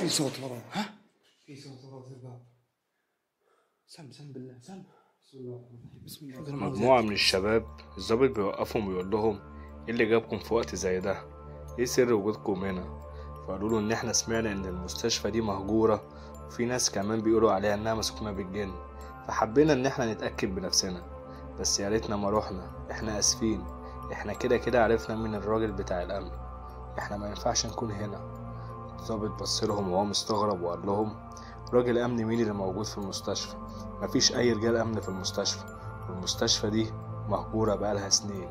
في صوت ورا. ها؟ في صوت ورا الباب. سم بالله سم. بسم الله. مجموعة من الشباب الضابط بيوقفهم ويقول لهم ايه اللي جابكم في وقت زي ده؟ ايه سر وجودكم هنا؟ فقالوا له ان احنا سمعنا ان المستشفى دي مهجورة، وفي ناس كمان بيقولوا عليها انها مسكونة بالجن، فحبينا ان احنا نتأكد بنفسنا، بس يا ريتنا ما روحنا، احنا اسفين، احنا كده عرفنا مين الراجل بتاع الامن، احنا ما ينفعش نكون هنا. الضابط بصلهم وهو مستغرب وقال لهم راجل امن مين اللي موجود في المستشفى؟ مفيش اي رجال امن في المستشفى، والمستشفى دي مهجورة بقالها سنين.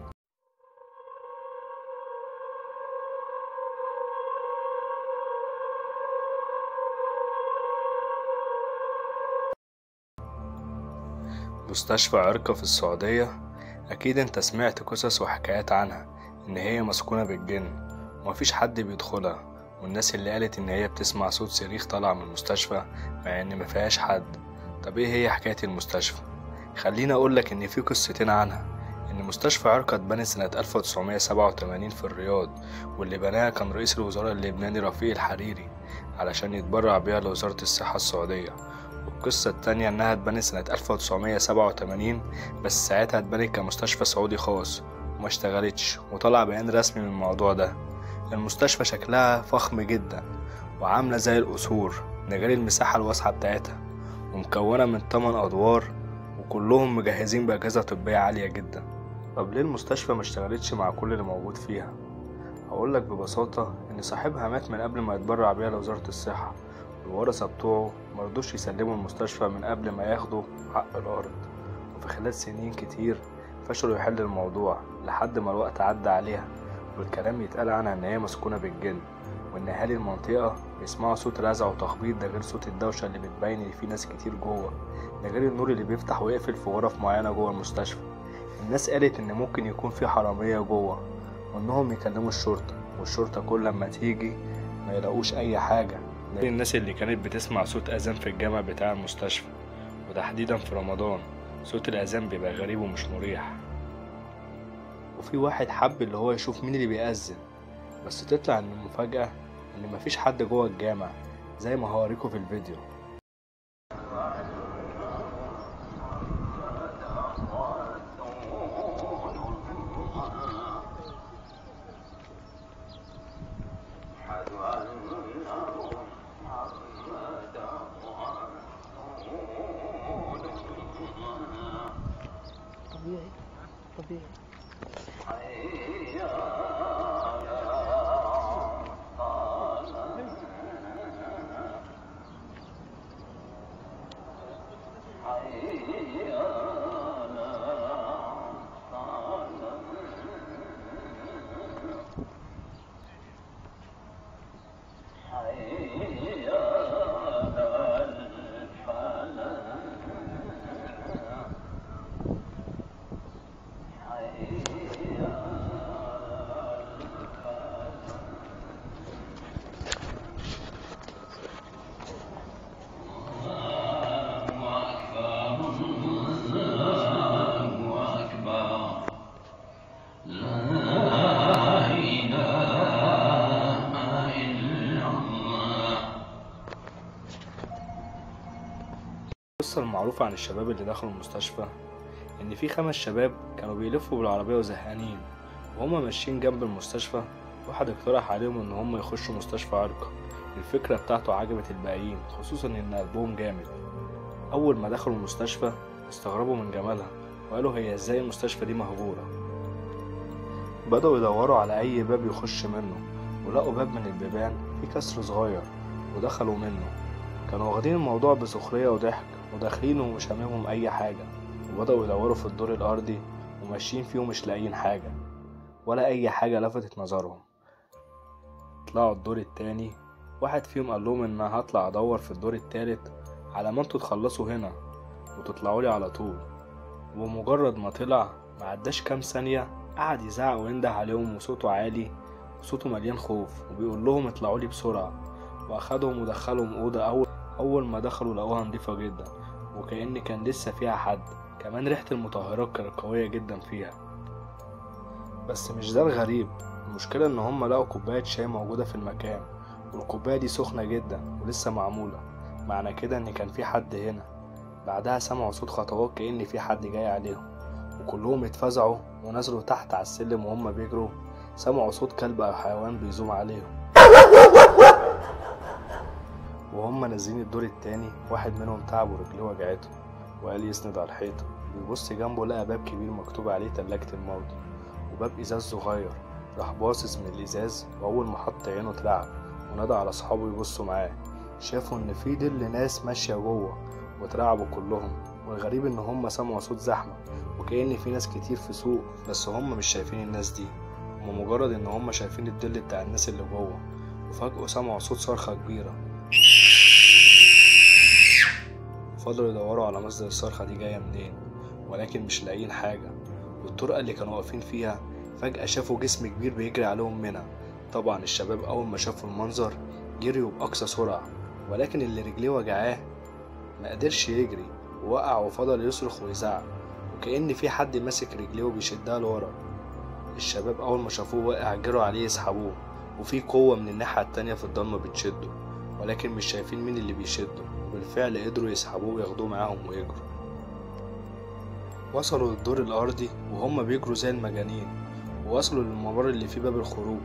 مستشفى عرقة في السعودية، اكيد انت سمعت قصص وحكايات عنها ان هي مسكونة بالجن ومفيش حد بيدخلها، والناس اللي قالت ان هي بتسمع صوت صريخ طالع من المستشفى مع ان مفيهاش حد. طب ايه هي حكاية المستشفى؟ خليني اقولك ان في قصتين عنها. ان مستشفى عرقة اتبنت سنة 1987 في الرياض، واللي بناها كان رئيس الوزراء اللبناني رفيق الحريري علشان يتبرع بيها لوزارة الصحة السعودية. والقصة التانية انها اتبنت سنة 1987 بس ساعتها اتبنت كمستشفى سعودي خاص وما اشتغلتش، وطلع بيان رسمي من الموضوع ده. المستشفى شكلها فخم جدا وعاملة زي القصور، ده غير المساحة الواسعة بتاعتها، ومكونة من 8 أدوار وكلهم مجهزين بأجهزة طبية عالية جدا. طب ليه المستشفى ما اشتغلتش مع كل اللي موجود فيها؟ هقولك ببساطة إن صاحبها مات من قبل ما يتبرع بيها لوزارة الصحة، والورثة بتوعه مرضوش يسلموا المستشفى من قبل ما ياخدوا حق الأرض، وفي خلال سنين كتير فشلوا يحل الموضوع لحد ما الوقت عدى عليها، والكلام يتقال عنها إن هي مسكونة بالجن، وإن أهالي المنطقة بيسمعوا صوت رزع وتخبيط، ده غير صوت الدوشة اللي بتبين إن في ناس كتير جوه، ده غير النور اللي بيفتح ويقفل في غرف معينة جوه المستشفى. الناس قالت إن ممكن يكون في حرامية جوه، وإنهم يكلموا الشرطة، والشرطة كل لما تيجي ما يلاقوش أي حاجة. ده الناس اللي كانت بتسمع صوت أذان في الجامع بتاع المستشفى، وتحديدا في رمضان صوت الأذان بيبقى غريب ومش مريح. وفي واحد حب اللي هو يشوف مين اللي بيأذن، بس تطلع إن المفاجأة إن مفيش حد جوه الجامع زي ما هوريكم في الفيديو. طبيعي. القصة المعروفة عن الشباب اللي دخلوا المستشفى إن في 5 شباب كانوا بيلفوا بالعربية وزهقانين، وهما ماشيين جنب المستشفى واحد اقترح عليهم إن هما يخشوا مستشفى عرقة. الفكرة بتاعته عجبت الباقيين، خصوصا إن قلبهم جامد. أول ما دخلوا المستشفى استغربوا من جمالها وقالوا هي إزاي المستشفى دي مهجورة. بدأوا يدوروا على أي باب يخش منه، ولقوا باب من البيبان فيه كسر صغير ودخلوا منه. كانوا واخدين الموضوع بسخرية وضحك، وداخلين ومش هاممهم أي حاجة، وبدأوا يدوروا في الدور الأرضي وماشيين فيه ومش لاقيين حاجة ولا أي حاجة لفتت نظرهم. طلعوا الدور التاني، واحد فيهم قال لهم إن هطلع أدور في الدور التالت على ما انتوا تخلصوا هنا وتطلعوا لي على طول. ومجرد ما طلع معداش كام ثانية قعد يزعق وينده عليهم وصوته عالي وصوته مليان خوف، وبيقول لهم اطلعوا لي بسرعة. وأخدهم ودخلهم أوضة. أول ما دخلوا لقوها نضيفة جدا وكأن كان لسه فيها حد، كمان ريحة المطهرات كانت قوية جدا فيها. بس مش ده الغريب، المشكلة إن هم لقوا كوباية شاي موجودة في المكان، والكوباية دي سخنة جدا ولسه معمولة، معنى كده ان كان في حد هنا. بعدها سمعوا صوت خطوات كأن في حد جاي عليهم، وكلهم اتفزعوا ونزلوا تحت على السلم. وهم بيجروا سمعوا صوت كلب او حيوان بيزوم عليهم. وهم نازلين الدور التاني واحد منهم تعب ورجليه وجعته وقال يسند على الحيطة. بيبص جنبه لقى باب كبير مكتوب عليه تلاجة الموت، وباب ازاز صغير. راح باصص من الازاز، واول ما حط عينه اترعب ونادى على اصحابه يبصوا معاه. شافوا ان في ظل ناس ماشية جوه واترعبوا كلهم. والغريب ان هم سمعوا صوت زحمة وكأن في ناس كتير في سوق، بس هم مش شايفين الناس دي، هم مجرد ان هم شايفين الظل بتاع الناس اللي جوه. وفجأة سمعوا صوت صرخة كبيرة، فضلوا يدوروا على مصدر الصرخة دي جاية منين، ولكن مش لاقيين حاجة. والطرقة اللي كانوا واقفين فيها فجأة شافوا جسم كبير بيجري عليهم منها. طبعا الشباب أول ما شافوا المنظر جريوا بأقصى سرعة، ولكن اللي رجليه وجعاه ما قدرش يجري ووقع وفضل يصرخ ويزعق، وكأن في حد ماسك رجليه وبيشدها لورا. الشباب أول ما شافوه واقع جروا عليه يسحبوه، وفي قوة من الناحية التانية في الضلمة بتشده، ولكن مش شايفين مين اللي بيشده. وبالفعل قدروا يسحبوه وياخدوه معاهم ويجروا. وصلوا للدور الأرضي وهم بيجروا زي المجانين، ووصلوا للممر اللي فيه باب الخروج.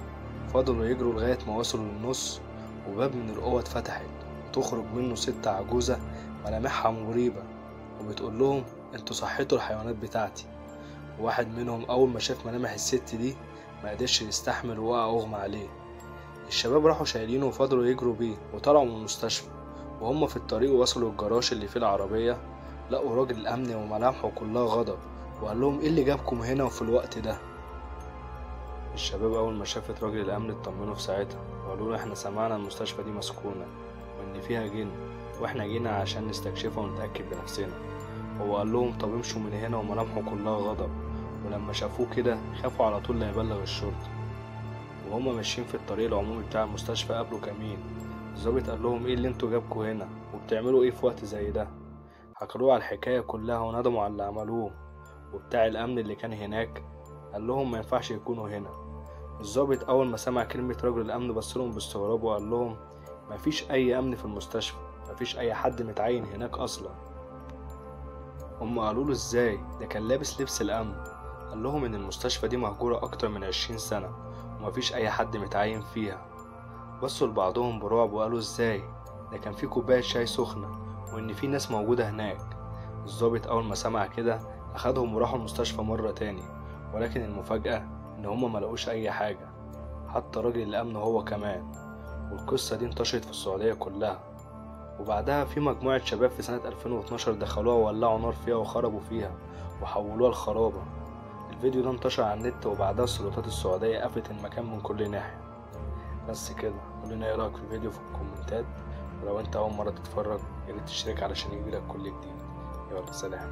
فضلوا يجروا لغاية ما وصلوا للنص، وباب من الأوض اتفتحت وتخرج منه ست عجوزة ملامحها مريبة، وبتقول لهم انتوا صحيتوا الحيوانات بتاعتي. وواحد منهم أول ما شاف ملامح الست دي ما قدرش يستحمل ووقع أغمى عليه. الشباب راحوا شايلينه وفضلوا يجروا بيه وطلعوا من المستشفى. وهم في الطريق وصلوا الجراج اللي فيه العربية، لقوا راجل الأمن وملامحه كلها غضب، وقال لهم ايه اللي جابكم هنا وفي الوقت ده؟ الشباب أول ما شافت راجل الأمن اطمنوا في ساعتها وقالوا له احنا سمعنا المستشفى دي مسكونة وإن فيها جن، واحنا جينا عشان نستكشفها ونتأكد بنفسنا. هو قال لهم طب امشوا من هنا، وملامحه كلها غضب. ولما شافوه كده خافوا على طول يبلغ الشرطة. وهما ماشيين في الطريق العمومي بتاع المستشفى قابلوا كمين. الظابط قال لهم ايه اللي انتوا جابكوا هنا وبتعملوا ايه في وقت زي ده؟ حكوا على الحكاية كلها وندموا على اللي عملوه. وبتاع الأمن اللي كان هناك قال لهم ما ينفعش يكونوا هنا. الظابط أول ما سمع كلمة رجل الأمن بصلهم باستغراب وقال لهم مفيش أي أمن في المستشفى، مفيش أي حد متعين هناك أصلا. هم قالوا له ازاي؟ ده كان لابس لبس الأمن. قال لهم إن المستشفى دي مهجورة أكتر من 20 سنة ومفيش أي حد متعين فيها. بصوا لبعضهم برعب وقالوا ازاي؟ ده كان في كوباية شاي سخنة وإن في ناس موجودة هناك. الظابط أول ما سمع كده أخدهم وراحوا المستشفى مرة تاني، ولكن المفاجأة إن هما ملقوش أي حاجة، حتى راجل الأمن هو كمان. والقصة دي انتشرت في السعودية كلها. وبعدها في مجموعة شباب في سنة 2012 دخلوها وولعوا نار فيها وخربوا فيها وحولوها لخرابة. الفيديو ده انتشر على النت، وبعدها السلطات السعودية قفلت المكان من كل ناحية. بس كده، قولنا ايه رأيك في الفيديو في الكومنتات، ولو انت أول مرة تتفرج ياريت تشترك علشان يجيلك كل جديد. يلا سلام.